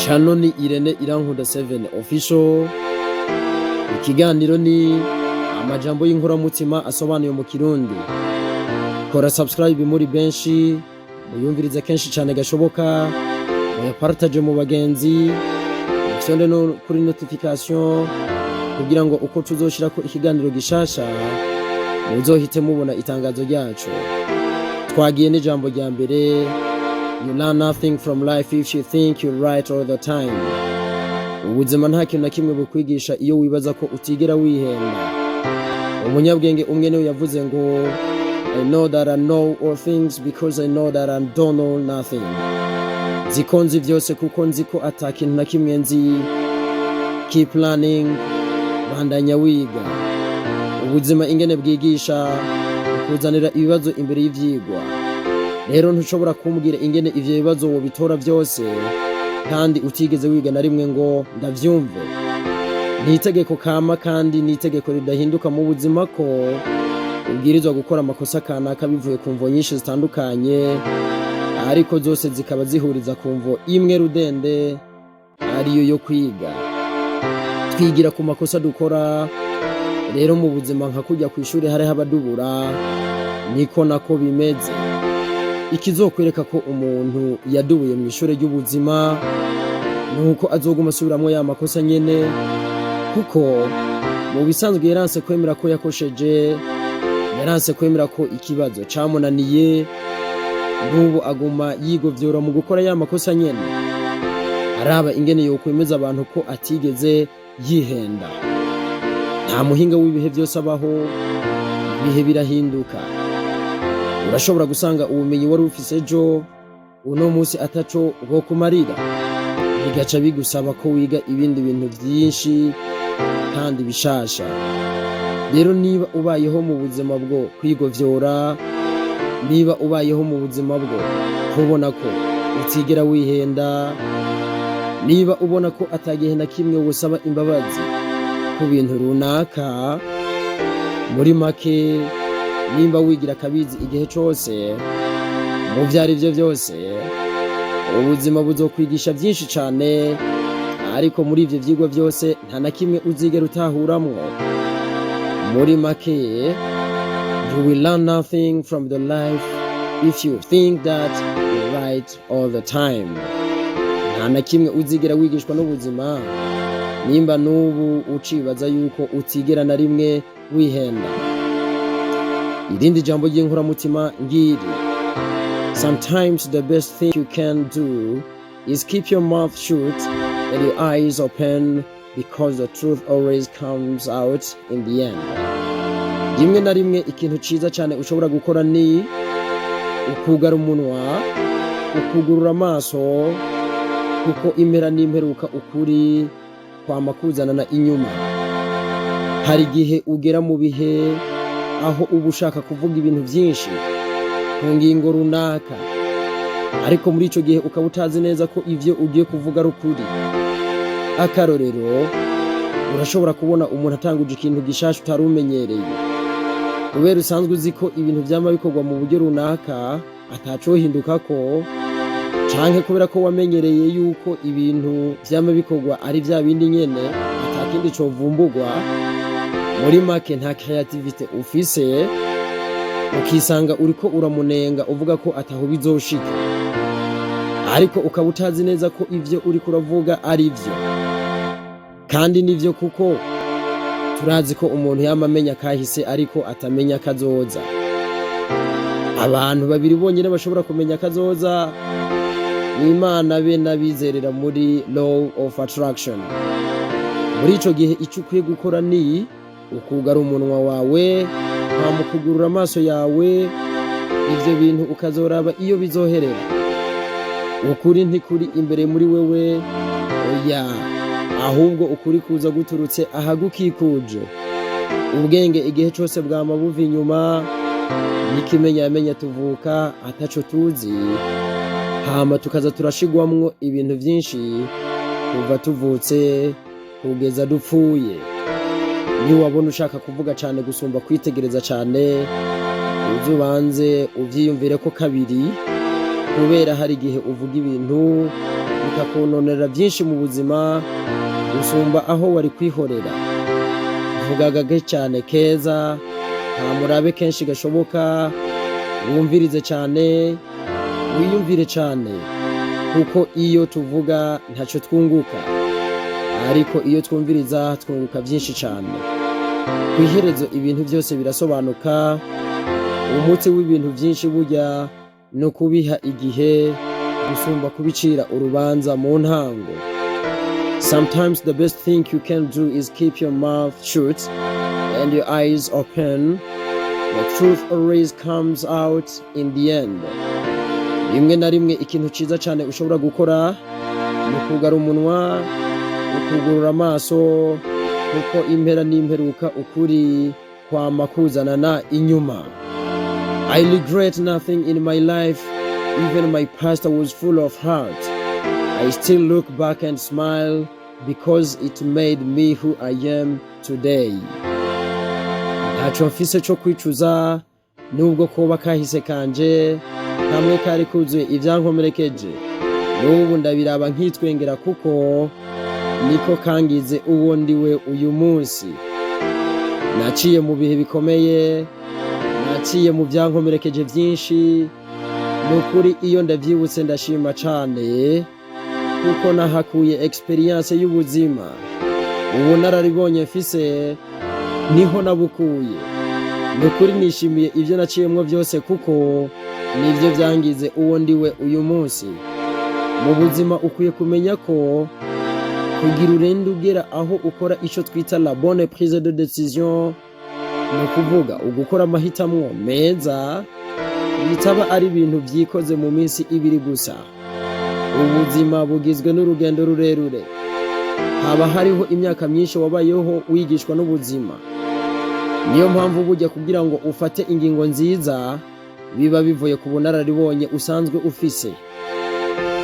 Channel ni Irankun 7 official. Ikiganiro ni amajambo y'inkoramutima asobanuye mu Kirundi. Kora subscribe muri benshi, muyumvirize kenshi cyane gashoboka, muyapartage mu bagenzi, musonde no kuri notification kugira ngo uko tuzoshira ko ikiganiro gishasha muzohite mubona itangazo ryacu. Twagiye n'ijambo rya mbere. You learn nothing from life if you think you're right all the time. Ubuzima nta kintu na kimwe bukwigisha iyo wibaza ko utigera wihenda. Umunyabwenge umwe niwe yavuze ngo I know that I know all things because I know that I don't know nothing. Zikonzi vyose kuko nzi ko atakintu na kimwe nzi. Keep learning, bandanya wiga. Ubuzima ingene bwigisha kuzanira ibibazo imbere y'ivyigwa. Rero ntushobora kumbwira ingene ivyo bibazo wobitora byose kandi utigeze wiga na rimwe ngo ndavyumve. Ni itegeko kama kandi ni itegeko ridahinduka mu buzima ko ubwirizwa gukora amakosa kanaka bivuye ku mvo nyinshi zitandukanye, ariko zose zikaba zihuriza ku mvo imwe rudende, ariyo yo kwiga. Twigira ku makosa dukora. Rero mu buzima nka kujya ku ishuri hari habadubura, niko nako bimeze. Ikizokwereka ko umuntu yadubuye mu ishuri ry'ubuzima nuko azoguma asubiramwo ya makosa nyene, kuko mu bisanzwe yaranse kwemera ko yakosheje, yaranse kwemera ko ikibazo camunaniye, n'ubu aguma yigovyora mu gukora ya makosa nyene. Araba ingene yokwemeza abantu ko atigeze yihenda. Nta muhinga w'ibihe byose abaho, ibihe birahinduka. Urashobora gusanga ubumenyi wari ufise ejo uno munsi ataco bwo kumarira, bigaca bigusaba ko wiga ibindi bintu byinshi kandi bishasha. Rero niba ubayeho mu buzima bwo kwigovyora, niba ubayeho mu buzima bwo kubona ko utigera wihenda, niba ubona ko atagihe na kimwe wosaba imbabazi ku bintu runaka, muri make nimba wigira kabizi igihe cyose mu byari byo byose, ubuzima buzokwigisha byinshi cyane, ariko muri ivyo vyigwa byose nta na kimwe uzigera utahuramwo. Muri make, you will learn nothing from the life if you think that you're right all the time. Nta na kimwe uzigera wigishwa n'ubuzima nimba n'ubu ucibaza yuko utigera na rimwe wihenda. Irindi jambo ry'inkoramutima ngiri: sometimes the best thing you can do is keep your mouth shut and your eyes open, because the truth always comes out in the end. Rimwe na rimwe ikintu ciza cyane ushobora gukora ni ukugara umunwa, ukugurura amaso, kuko impera n'imperuka ukuri kwama kuzanana inyuma. Hari igihe ugera mu bihe aho uba ushaka kuvuga ibintu byinshi ku ngingo runaka, ariko muri ico gihe ukaba utazi neza ko ivyo ugiye kuvuga ari ukuri. Akarorero, urashobora kubona umuntu atanguje ikintu gishasha utarumenyereye, kubera usanzwe uzi ko ibintu vyama bikorwa mu buryo runaka atacohinduka ko, canke kubera ko wamenyereye yuko ibintu vyama bikorwa ari vya bindi nyene atakindi covumbugwa. Muri make nta creativity ufise, ukisanga uriko uramunenga uvuga ko ataho bizoshika, ariko ukaba utazi neza ko ivyo uriko uravuga ari vyo. Kandi nivyo, kuko turazi ko umuntu yamamenya kahise ariko atamenya kazoza. Abantu babiri bonyene bashobora kumenya kazoza ni Imana be n'abizerera muri law of attraction. Muri ico gihe ico ukwiye gukora ni ukugara umunwa wawe, ntamukugurura amaso yawe, ivyo bintu ukazoraba iyo bizoherera. Ukuri ntikuri imbere muri wewe, oya, ahubwo ukuri kuza guturutse ahagukikuje. Ubwenge igihe cyose bwama buva inyuma, nikimenya tuvuka ataco tuzi, hama tukaza turashigwamwo ibintu byinshi kuva tuvutse kugeza dupfuye. Ni wabona ushaka kuvuga cyane gusumba kwitegereza cyane, uzubanze uvyiyumvire ko kabiri, kubera hari igihe uvuga ibintu bikakononera byinshi mu buzima gusumba aho wari kwihorera. Vuga gake cyane keza, murabe kenshi gashoboka, wumvirize cyane, wiyumvire cyane, kuko iyo tuvuga ntacyo twunguka, ariko iyo twumviriza twunguka byinshi cyane. Ku iherezo ibintu byose birasobanuka. Umuti w'ibintu byinshi burya no kubiha igihe gusumba kubicira urubanza mu ntango. Sometimes the best thing you can do is keep your mouth shut and your eyes open. The truth always comes out in the end. Rimwe na rimwe ikintu ciza cyane ushobora gukora ni kugara umunwa, ukugurura amaso, kuko impera n'imperuka ukuri kwama kuzanana inyuma. I regret nothing in my life. Even my past was full of hurt. I still look back and smile because it made me who I am today. Ntacyo mfise cyo kwicuza nubwo koba kahise kanje kamwe kari kuzuye ibyankomerekeje. N'ubu ndabiraba nkitwengera kuko niko kangize uwo ndiwe uyu munsi. Naciye mu bihe bikomeye, naciye mu byankomerekeje byinshi. Nukuri iyo ndabyibutse ndashima cyane kuko nahakuye experience y'ubuzima. Ubu nararibonye mfise niho nabukuye. Nukuri nishimiye ibyo naciyemwo byose kuko nibyo byangize uwo ndiwe uyu munsi. Mu buzima ukwiye kumenya ko kugira urende ugera aho ukora icyo twita la bonne prise de décision, ni ukuvuga ugukora amahitamo meza, bitaba ari ibintu byikoze mu minsi ibiri gusa. Ubuzima bugizwe n'urugendo rurerure. Haba hariho imyaka myinshi wabayeho wigishwa n'ubuzima. Niyo mpamvu bujya kugira ngo ufate ingingo nziza biba bivuye ku bunararibonye usanzwe ufise.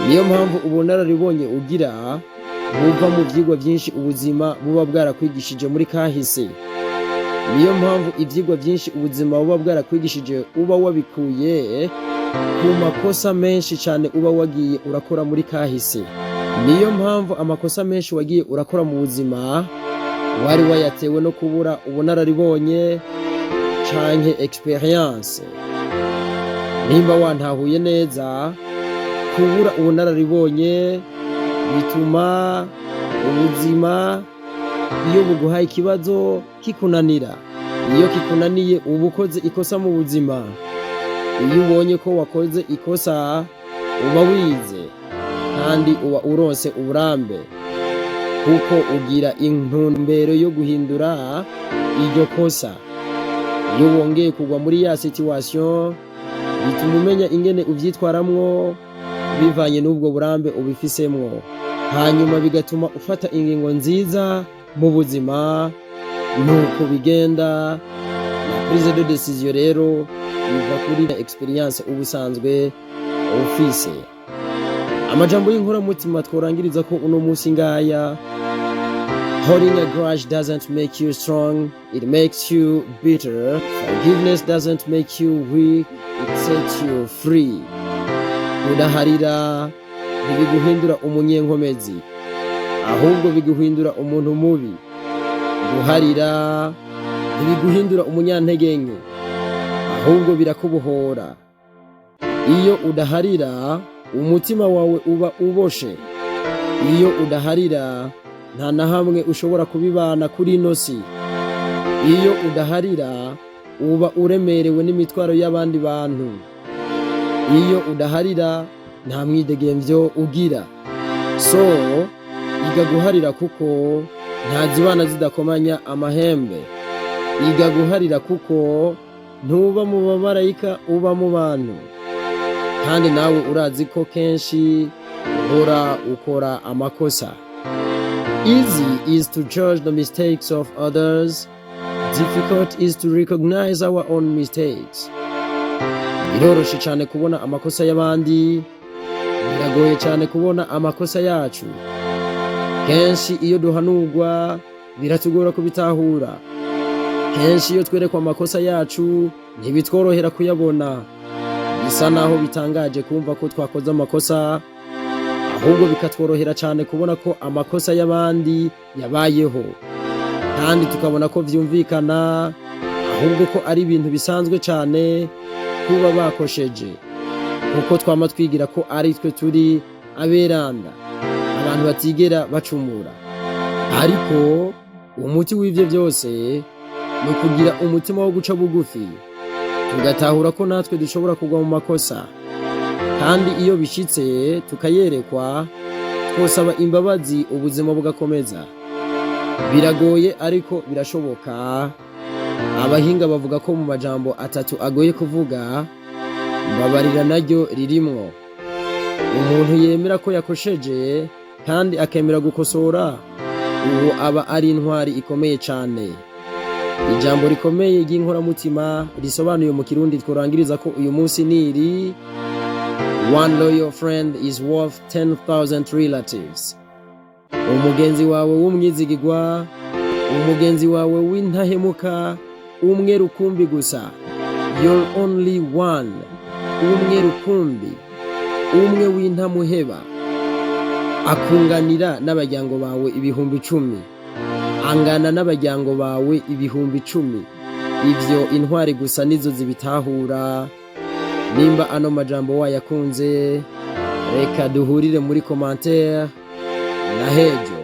Niyo mpamvu ubunararibonye ugira buva mu byigwa byinshi ubuzima buba bwarakwigishije muri kahise. Niyo mpamvu ibyigwa byinshi ubuzima buba bwarakwigishije uba wabikuye ku makosa menshi cyane uba wagiye urakora muri kahise. Niyo mpamvu amakosa menshi wagiye urakora mu buzima wari wayatewe no kubura ubunararibonye canke experience. Nimba wantahuye neza, kubura ubunararibonye bituma ubuzima iyo buguhaye ikibazo kikunanira. Iyo kikunaniye uba ukoze ikosa mu buzima. Iyo ubonye ko wakoze ikosa uba wize kandi uba uronse uburambe, kuko ugira intumbero yo guhindura iryo kosa. Iyo wongeye kugwa muri ya situation bituma umenya ingene ubyitwaramwo bivanye n'ubwo burambe ubifisemwo, hanyuma bigatuma ufata ingingo nziza mu buzima. Nuko bigenda. Na prise de décision rero biva kuri experience ubusanzwe ufise. Amajambo y'inkoramutima tworangiriza ko uno munsi ngaya: holding a grudge doesn't make you strong, it makes you bitter. Forgiveness doesn't make you weak, it sets you free. Kudaharira ntibiguhindura umunyenkomezi, ahubwo biguhindura umuntu mubi. Guharira ntibiguhindura umunyantege nke, ahubwo birakubohora. Iyo udaharira umutima wawe uba uboshe. Iyo udaharira nta na hamwe ushobora kubibana kuri ino si. Iyo udaharira uba uremerewe n'imitwaro y'abandi bantu. Iyo udaharira nta mwidegemvyo ugira. So iga guharira kuko nta zibana zidakomanya amahembe. Iga guharira kuko ntuba mu bamarayika uba mu bantu. Kandi nawe urazi ko kenshi uhora ukora amakosa. Easy is to judge the mistakes of others. Difficult is to recognize our own mistakes. Biroroshe cyane kubona amakosa y'abandi, biragoye cyane kubona amakosa yacu. Kenshi iyo duhanurwa biratugora kubitahura. Kenshi iyo twerekwa amakosa yacu ntibitworohera kuyabona. Bisa naho bitangaje kumva ko twakoze amakosa, ahubwo bikatworohera cyane kubona ko amakosa y'abandi yabayeho, kandi tukabona ko vyumvikana ahubwo ko ari ibintu bisanzwe cyane kuba bakosheje, kuko twama twigira ko ari twe turi aberanda, abantu batigera bacumura. Ariko umuti w'ivyo byose ni ukugira umutima wo guca bugufi, tugatahura ko natwe dushobora kugwa mu makosa, kandi iyo bishitse tukayerekwa, twosaba imbabazi ubuzima bugakomeza. Biragoye ariko birashoboka. Abahinga bavuga ko mu majambo atatu agoye kuvuga, mbabarira naryo ririmwo. Umuntu yemera ko yakosheje kandi akemera gukosora, uwo aba ari intwari ikomeye cyane. Ijambo rikomeye ry'inkoramutima risobanuye mu Kirundi tworangiriza ko uyu munsi niri: one loyal friend is worth 10,000 relatives. Umugenzi wawe w'umwizigirwa, umugenzi wawe w'intahemuka, umwe rukumbi gusa, you're only one, umwe rukumbi, umwe w'intamuheba, akunganira n'abajyango bawe 10,000, angana n'abajyango bawe 10,000. Ivyo intwari gusa nizo zibitahura. Nimba ano majambo wayakunze, reka duhurire muri commentaire na hejo.